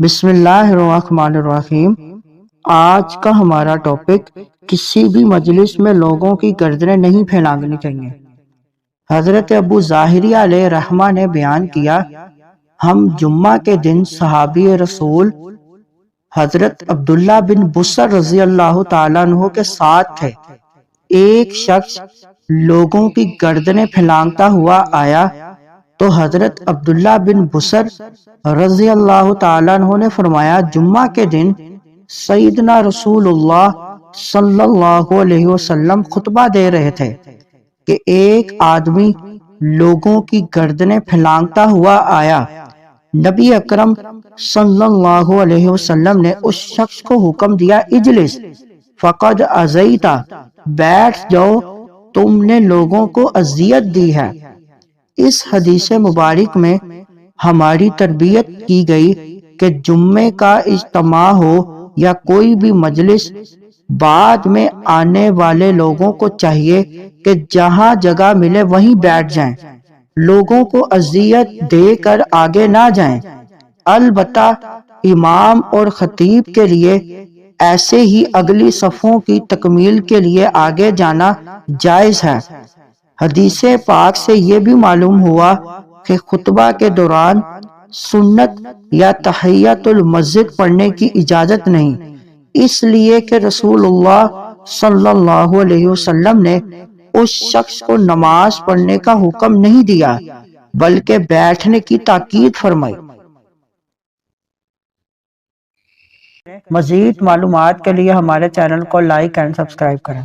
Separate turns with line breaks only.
بسم اللہ الرحمن الرحیم۔ آج کا ہمارا ٹاپک کسی بھی مجلس میں لوگوں کی گردنیں نہیں پھیلانی چاہیے۔ حضرت ابو ظاہری علیہ رحمہ نے بیان کیا، ہم جمعہ کے دن صحابی رسول حضرت عبداللہ بن بصر رضی اللہ تعالیٰ عنہ کے ساتھ تھے۔ ایک شخص لوگوں کی گردنیں پھیلانگتا ہوا آیا تو حضرت عبداللہ بن بصر رضی اللہ تعالیٰ عنہ نے فرمایا، جمعہ کے دن سیدنا رسول اللہ صلی اللہ علیہ وسلم خطبہ دے رہے تھے کہ ایک آدمی لوگوں کی گردنیں پھیلانگتا ہوا آیا۔ نبی اکرم صلی اللہ علیہ وسلم نے اس شخص کو حکم دیا، اجلس فقد اذیتا، بیٹھ جاؤ، تم نے لوگوں کو اذیت دی ہے۔ اس حدیث مبارک میں ہماری تربیت کی گئی کہ جمعے کا اجتماع ہو یا کوئی بھی مجلس، بعد میں آنے والے لوگوں کو چاہیے کہ جہاں جگہ ملے وہیں بیٹھ جائیں، لوگوں کو اذیت دے کر آگے نہ جائیں۔ البتہ امام اور خطیب کے لیے ایسے ہی اگلی صفوں کی تکمیل کے لیے آگے جانا جائز ہے۔ حدیث پاک سے یہ بھی معلوم ہوا کہ خطبہ کے دوران سنت یا تحیۃ المسجد پڑھنے کی اجازت نہیں، اس لیے کہ رسول اللہ صلی اللہ علیہ وسلم نے اس شخص کو نماز پڑھنے کا حکم نہیں دیا بلکہ بیٹھنے کی تاکید فرمائی۔ مزید معلومات کے لیے ہمارے چینل کو لائک اینڈ سبسکرائب کریں۔